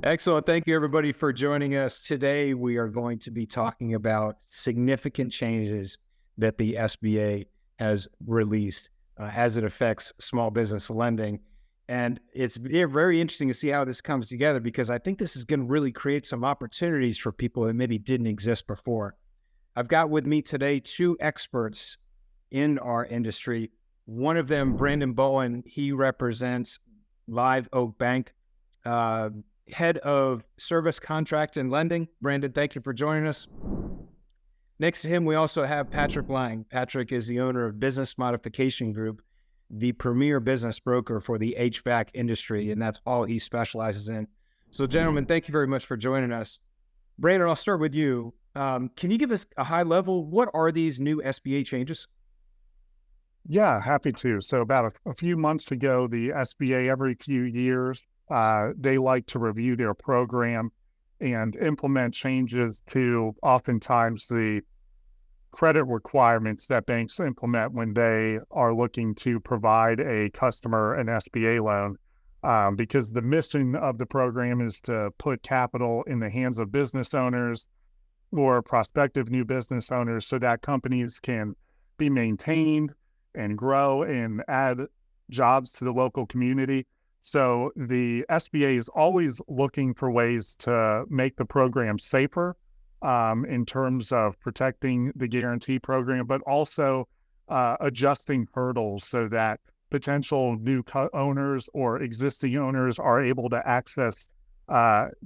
Excellent. Thank you, everybody, for joining us. Today, we are going to be talking about significant changes that the SBA has released as it affects small business lending. And it's very interesting to see how this comes together, because I think this is going to really create some opportunities for people that maybe didn't exist before. I've got with me today two experts in our industry. One of them, Brandon Bolen, he represents Live Oak Bank, head of service contract and lending. Brandon, thank you for joining us. Next to him, we also have Patrick Lange. Patrick is the owner of Business Modification Group, the premier business broker for the HVAC industry, and that's all he specializes in. So, gentlemen, thank you very much for joining us. Brandon, I'll start with you. Can you give us a high level? What are these new SBA changes? Yeah, happy to. So about a few months ago, the SBA, every few years, they like to review their program and implement changes to oftentimes the credit requirements that banks implement when they are looking to provide a customer an SBA loan. Because the mission of the program is to put capital in the hands of business owners or prospective new business owners so that companies can be maintained and grow and add jobs to the local community. So the SBA is always looking for ways to make the program safer in terms of protecting the guarantee program, but also adjusting hurdles so that potential new owners or existing owners are able to access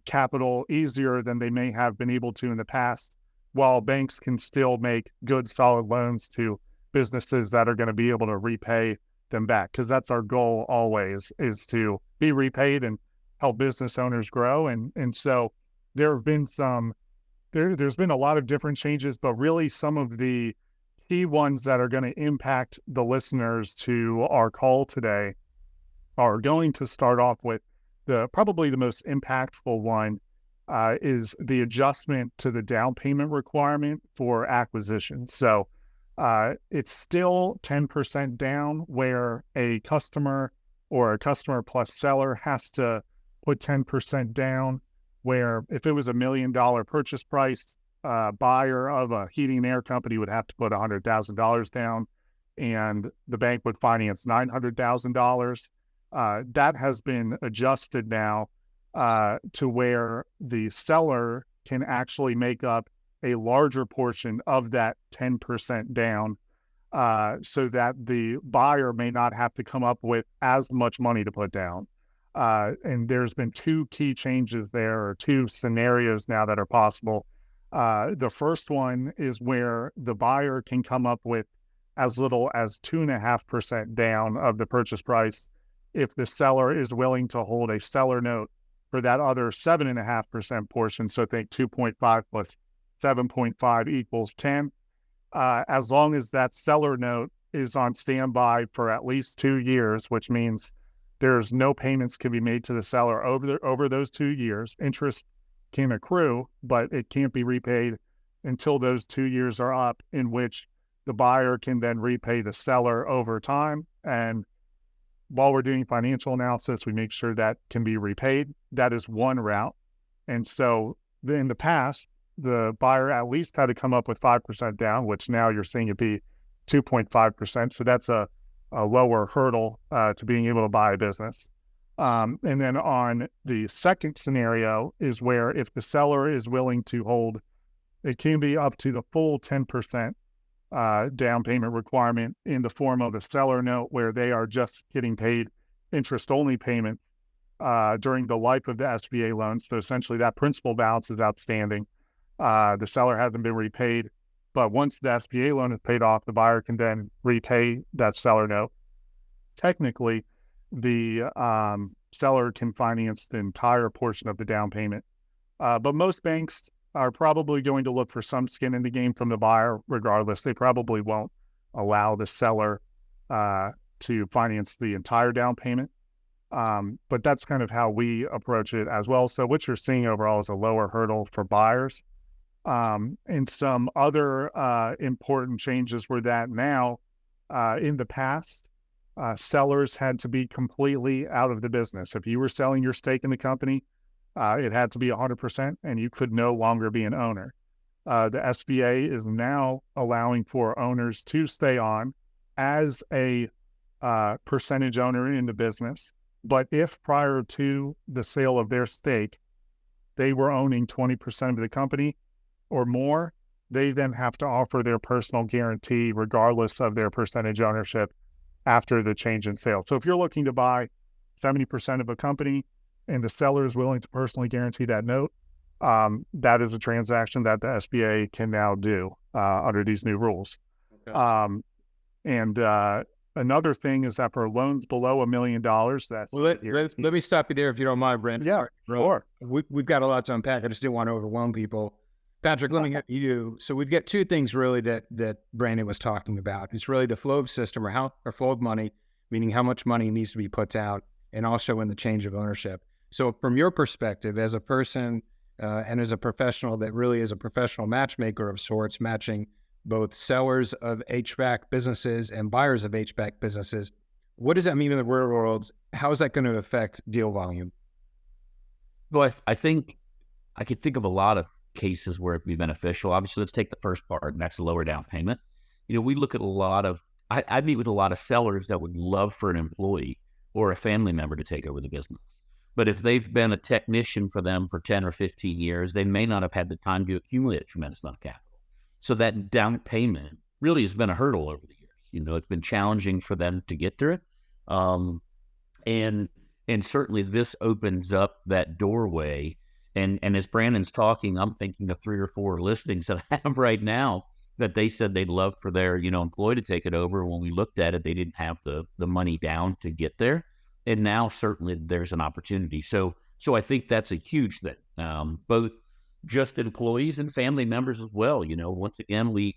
capital easier than they may have been able to in the past, while banks can still make good, solid loans to businesses that are going to be able to repay them back. Because that's our goal always, is to be repaid and help business owners grow. And so there have been there's been a lot of different changes, but really some of the key ones that are going to impact the listeners to our call today are going to start off with probably the most impactful one is the adjustment to the down payment requirement for acquisitions. So it's still 10% down, where a customer or a customer plus seller has to put 10% down, where if it was $1 million purchase price, buyer of a heating and air company would have to put $100,000 down, and the bank would finance $900,000. That has been adjusted now to where the seller can actually make up a larger portion of that 10% down, so that the buyer may not have to come up with as much money to put down. And there's been two key changes there, or two scenarios now that are possible. The first one is where the buyer can come up with as little as 2.5% down of the purchase price if the seller is willing to hold a seller note for that other 7.5% portion. So think 2.5 plus 7.5 equals 10. As long as that seller note is on standby for at least 2 years, which means there's no payments can be made to the seller over those 2 years. Interest can accrue, but it can't be repaid until those 2 years are up, in which the buyer can then repay the seller over time. And while we're doing financial analysis, we make sure that can be repaid. That is one route. And so in the past, the buyer at least had to come up with 5% down, which now you're seeing it be 2.5%. So that's a lower hurdle to being able to buy a business. And then on the second scenario is where if the seller is willing to hold, it can be up to the full 10% down payment requirement in the form of a seller note, where they are just getting paid interest-only payments during the life of the SBA loan. So essentially that principal balance is outstanding. The seller hasn't been repaid, but once the SBA loan is paid off, the buyer can then repay that seller note. Technically, the seller can finance the entire portion of the down payment. But most banks are probably going to look for some skin in the game from the buyer regardless. They probably won't allow the seller to finance the entire down payment. But that's kind of how we approach it as well. So what you're seeing overall is a lower hurdle for buyers. And some other important changes were that now, in the past, sellers had to be completely out of the business. If you were selling your stake in the company, It had to be 100%, and you could no longer be an owner. The SBA is now allowing for owners to stay on as a percentage owner in the business. But if prior to the sale of their stake, they were owning 20% of the company or more, they then have to offer their personal guarantee regardless of their percentage ownership after the change in sale. So if you're looking to buy 70% of a company and the seller is willing to personally guarantee that note, that is a transaction that the SBA can now do under these new rules. Okay. And another thing is that for loans below $1 million, that's let me stop you there if you don't mind, Brandon. Yeah, sure. We've got a lot to unpack. I just didn't want to overwhelm people. Patrick, let me get you. So we've got two things really that Brandon was talking about. It's really the flow of system or flow of money, meaning how much money needs to be put out, and also in the change of ownership. So from your perspective, as a person and as a professional that really is a professional matchmaker of sorts, matching both sellers of HVAC businesses and buyers of HVAC businesses, what does that mean in the real world? How is that going to affect deal volume? Well, I think I could think of a lot of cases where it'd be beneficial. Obviously, let's take the first part, and that's the lower down payment. We look at a lot of, I meet with a lot of sellers that would love for an employee or a family member to take over the business. But if they've been a technician for them for 10 or 15 years, they may not have had the time to accumulate a tremendous amount of capital. So that down payment really has been a hurdle over the years. It's been challenging for them to get through it. And certainly this opens up that doorway. And as Brandon's talking, I'm thinking of 3 or 4 listings that I have right now that they said they'd love for their, employee to take it over. When we looked at it, they didn't have the money down to get there. And now certainly there's an opportunity. So I think that's a huge thing, both just employees and family members as well. Once again, we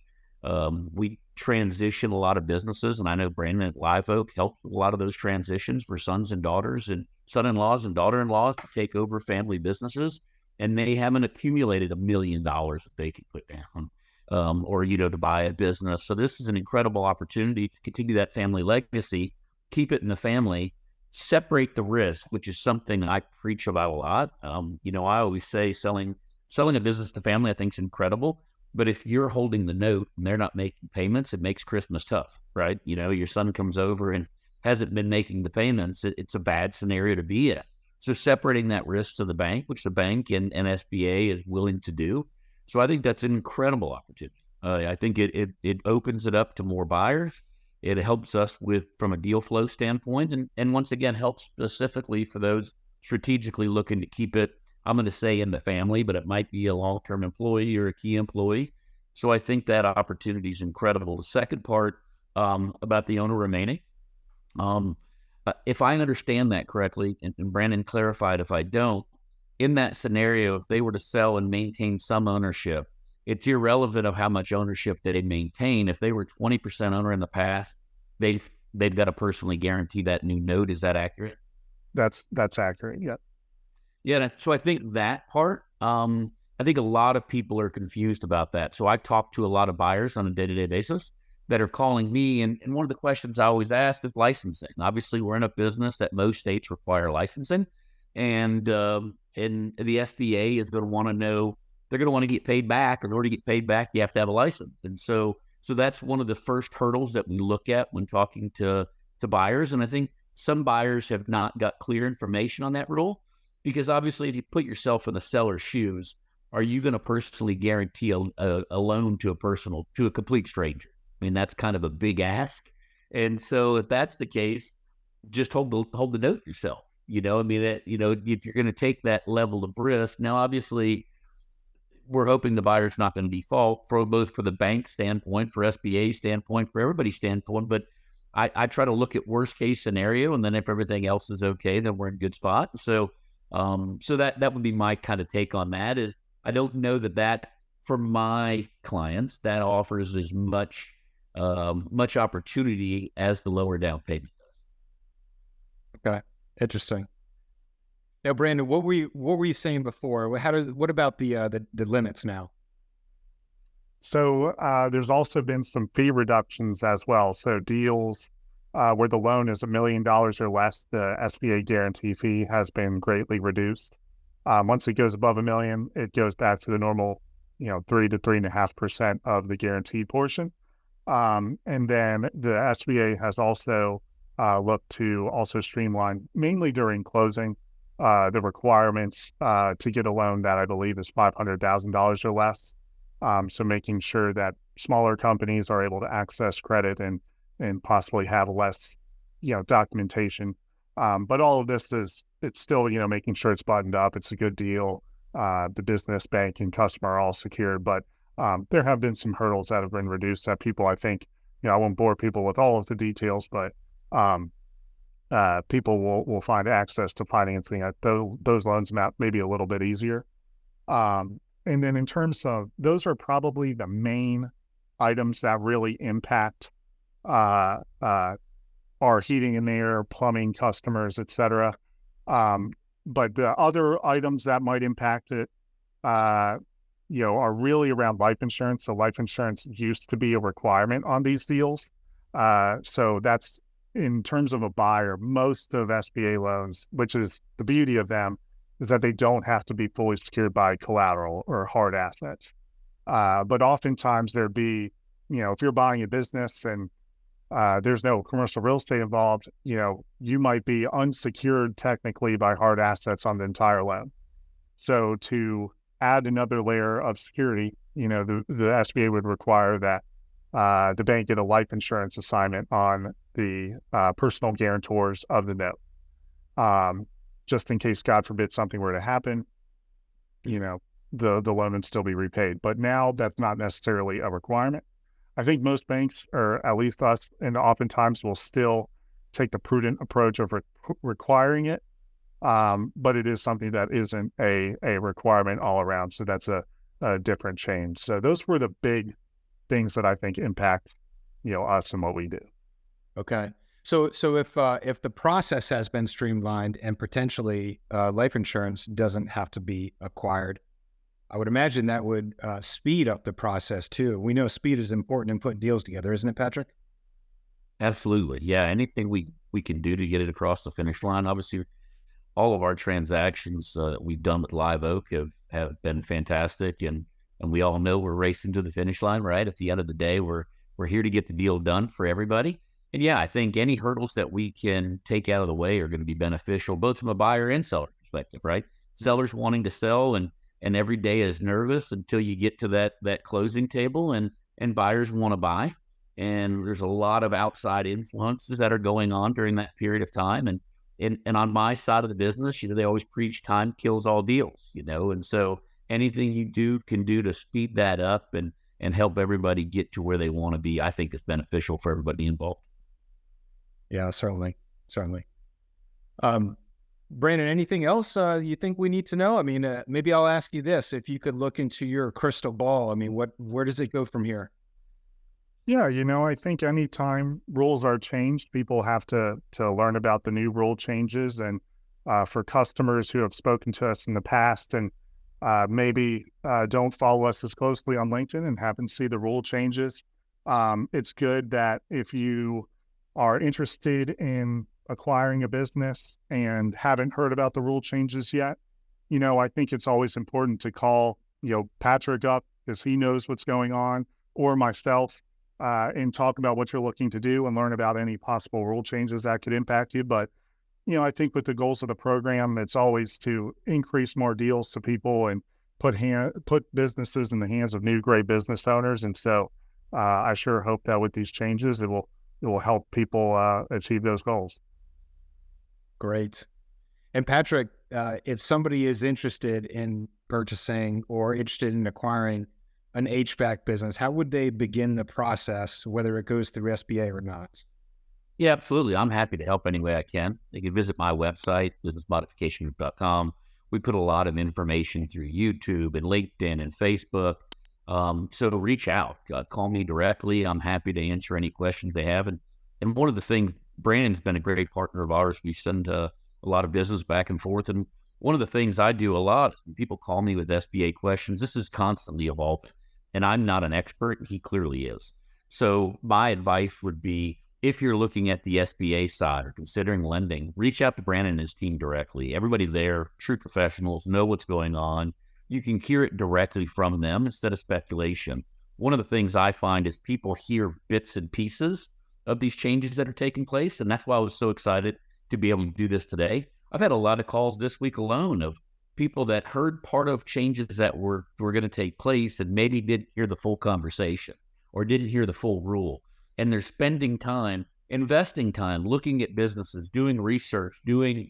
transition a lot of businesses, and I know Brandon at Live Oak helps with a lot of those transitions for sons and daughters and son-in-laws and daughter-in-laws to take over family businesses, and they haven't accumulated $1 million that they can put down, or to buy a business. So this is an incredible opportunity to continue that family legacy, keep it in the family, separate the risk, which is something I preach about a lot. I always say selling a business to family, I think, is incredible. But if you're holding the note and they're not making payments, it makes Christmas tough, right? Your son comes over and hasn't been making the payments. It's a bad scenario to be in. So separating that risk to the bank, which the bank and SBA is willing to do. So I think that's an incredible opportunity. I think it opens it up to more buyers. It helps us from a deal flow standpoint, and once again, helps specifically for those strategically looking to keep it, I'm going to say, in the family, but it might be a long-term employee or a key employee. So I think that opportunity is incredible. The second part about the owner remaining, if I understand that correctly, and Brandon clarified if I don't, in that scenario, if they were to sell and maintain some ownership, it's irrelevant of how much ownership that they maintain. If they were 20% owner in the past, they've got to personally guarantee that new note. Is that accurate? That's accurate. Yeah. Yeah. So I think that part, I think a lot of people are confused about that. So I talk to a lot of buyers on a day-to-day basis that are calling me. And one of the questions I always ask is licensing. Obviously, we're in a business that most states require licensing. And the SBA is going to want to know, they're going to want to get paid back. In order to get paid back, you have to have a license. And so that's one of the first hurdles that we look at when talking to buyers. And I think some buyers have not got clear information on that rule, because obviously if you put yourself in the seller's shoes, are you going to personally guarantee a loan to a complete stranger? I mean, that's kind of a big ask. And so if that's the case, just hold the note yourself. If you're going to take that level of risk. Now, obviously, we're hoping the buyer's not going to default, both for the bank standpoint, for SBA standpoint, for everybody's standpoint. But I try to look at worst case scenario, and then if everything else is okay, then we're in a good spot. So that would be my kind of take on that. Is I don't know that for my clients that offers as much opportunity as the lower down payment does. Okay, interesting. Now, Brandon, what were you saying before? What about the limits now? So there's also been some fee reductions as well. So deals where the loan is $1 million or less, the SBA guarantee fee has been greatly reduced. Once it goes above $1 million, it goes back to the normal, 3 to 3.5% of the guaranteed portion. And then the SBA has also looked to also streamline, mainly during closing, the requirements to get a loan that I believe is $500,000 or less. So making sure that smaller companies are able to access credit and possibly have less, documentation. But all of this it's still, making sure it's buttoned up. It's a good deal. The business, bank, and customer are all secured, but there have been some hurdles that have been reduced that people, I think, I won't bore people with all of the details, but people will find access to financing at those loans maybe a little bit easier. And then in terms of, those are probably the main items that really impact our heating and air, plumbing customers, et cetera. But the other items that might impact it, are really around life insurance. So life insurance used to be a requirement on these deals. So that's, in terms of a buyer, most of SBA loans, which is the beauty of them, is that they don't have to be fully secured by collateral or hard assets. But oftentimes there'd be, if you're buying a business and there's no commercial real estate involved, you might be unsecured technically by hard assets on the entire loan. So to add another layer of security, the SBA would require that the bank get a life insurance assignment on the personal guarantors of the note. Just in case, God forbid, something were to happen, the loan would still be repaid. But now that's not necessarily a requirement. I think most banks, or at least us, and oftentimes will still take the prudent approach of requiring it. But it is something that isn't a requirement all around. So that's a different change. So those were the big things that I think impact, us and what we do. Okay. So if the process has been streamlined and potentially life insurance doesn't have to be acquired, I would imagine that would speed up the process too. We know speed is important in putting deals together, isn't it, Patrick? Absolutely. Yeah. Anything we can do to get it across the finish line. Obviously, all of our transactions that we've done with Live Oak have been fantastic. And we all know we're racing to the finish line, right? At the end of the day, we're here to get the deal done for everybody. And yeah, I think any hurdles that we can take out of the way are going to be beneficial, both from a buyer and seller perspective, right? Sellers wanting to sell and every day is nervous until you get to that closing table, and buyers want to buy. And there's a lot of outside influences that are going on during that period of time. And on my side of the business, they always preach time kills all deals, and so anything you can do to speed that up and help everybody get to where they want to be, I think is beneficial for everybody involved. Yeah, certainly. Brandon, anything else you think we need to know? I mean, maybe I'll ask you this: if you could look into your crystal ball, I mean, where does it go from here? Yeah, I think anytime rules are changed, people have to learn about the new rule changes. And for customers who have spoken to us in the past and maybe don't follow us as closely on LinkedIn and happen to see the rule changes, it's good that if you are interested in acquiring a business and haven't heard about the rule changes yet, I think it's always important to call, Patrick up, because he knows what's going on, or myself, and talk about what you're looking to do and learn about any possible rule changes that could impact you. But, I think with the goals of the program, it's always to increase more deals to people and put businesses in the hands of new, great business owners. And so I sure hope that with these changes, it will help people achieve those goals. Great. And Patrick, if somebody is interested in purchasing or interested in acquiring an HVAC business, how would they begin the process, whether it goes through SBA or not? Yeah, absolutely. I'm happy to help any way I can. They can visit my website, businessmodificationgroup.com. We put a lot of information through YouTube and LinkedIn and Facebook. So to reach out, call me directly. I'm happy to answer any questions they have. And one of the things, Brandon's been a great partner of ours. We send a lot of business back and forth. And one of the things I do a lot is when people call me with SBA questions, this is constantly evolving. And I'm not an expert, and he clearly is. So my advice would be, if you're looking at the SBA side or considering lending, reach out to Brandon and his team directly. Everybody there, true professionals, know what's going on. You can hear it directly from them instead of speculation. One of the things I find is people hear bits and pieces of these changes that are taking place, and that's why I was so excited to be able to do this today. I've had a lot of calls this week alone of people that heard part of changes that were going to take place and maybe didn't hear the full conversation or didn't hear the full rule. And they're spending time, investing time, looking at businesses, doing research, doing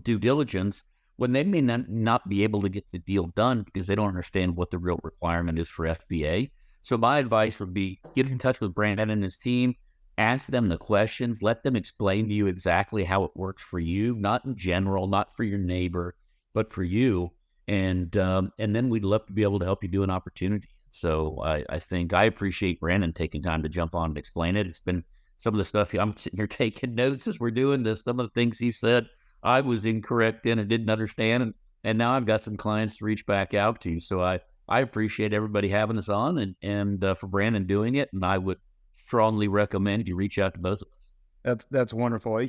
due diligence, when they may not be able to get the deal done because they don't understand what the real requirement is for FBA. So my advice would be get in touch with Brandon and his team, ask them the questions, let them explain to you exactly how it works for you, not in general, not for your neighbor, but for you. And then we'd love to be able to help you do an opportunity. So I think I appreciate Brandon taking time to jump on and explain it. It's been some of the stuff I'm sitting here taking notes as we're doing this. Some of the things he said I was incorrect in and didn't understand. And now I've got some clients to reach back out to. So I appreciate everybody having us on and for Brandon doing it. And I would strongly recommend you reach out to both of us. That's wonderful.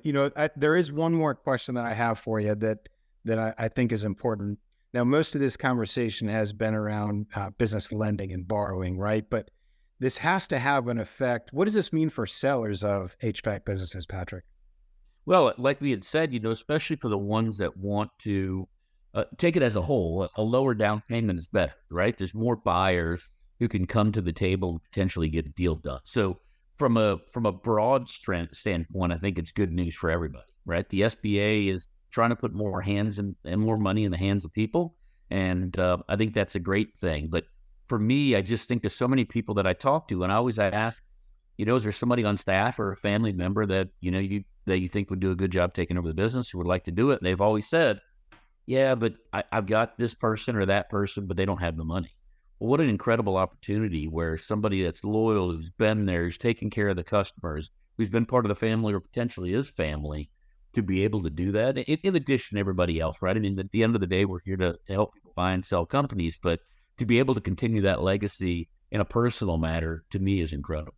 There is one more question that I have for you that I think is important. Now, most of this conversation has been around business lending and borrowing, right? But this has to have an effect. What does this mean for sellers of HVAC businesses, Patrick? Well, like we had said, especially for the ones that want to take it as a whole, a lower down payment is better, right? There's more buyers who can come to the table and potentially get a deal done. So from a broad standpoint, I think it's good news for everybody, right? The SBA is trying to put more hands and more money in the hands of people. And I think that's a great thing. But for me, I just think there's so many people that I talk to, and I always ask, is there somebody on staff or a family member that, you think would do a good job taking over the business who would like to do it? And they've always said, yeah, but I've got this person or that person, but they don't have the money. Well, what an incredible opportunity where somebody that's loyal, who's been there, who's taking care of the customers, who's been part of the family or potentially is family, to be able to do that, in addition to everybody else, right? I mean, at the end of the day, we're here to help people buy and sell companies, but to be able to continue that legacy in a personal matter, to me, is incredible.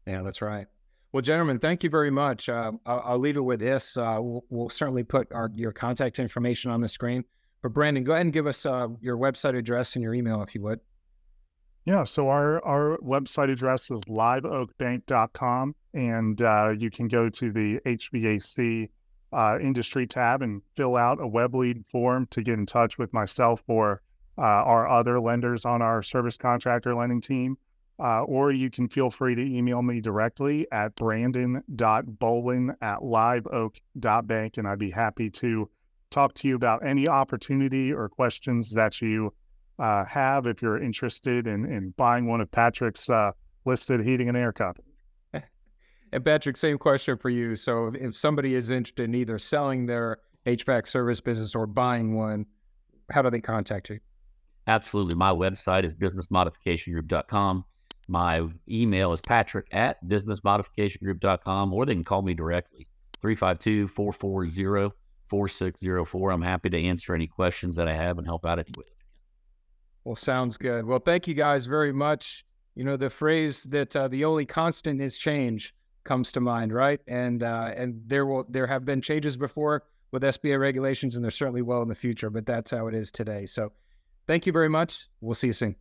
Yeah, that's right. Well, gentlemen, thank you very much. I'll leave it with this. We'll certainly put your contact information on the screen. But Brandon, go ahead and give us your website address and your email, if you would. Yeah, so our website address is liveoakbank.com, and you can go to the HVAC industry tab and fill out a web lead form to get in touch with myself or our other lenders on our service contractor lending team. Or you can feel free to email me directly at brandon.bolen@liveoak.bank, and I'd be happy to talk to you about any opportunity or questions that you have if you're interested in buying one of Patrick's listed heating and air companies. And Patrick, same question for you. So if somebody is interested in either selling their HVAC service business or buying one, how do they contact you? Absolutely. My website is businessmodificationgroup.com. My email is patrick@businessmodificationgroup.com, or they can call me directly, 352-440-4604. I'm happy to answer any questions that I have and help out anyway. Well, sounds good. Well, thank you guys very much. The phrase that the only constant is change comes to mind, right? And there have been changes before with SBA regulations, and there certainly will in the future, but that's how it is today. So thank you very much. We'll see you soon.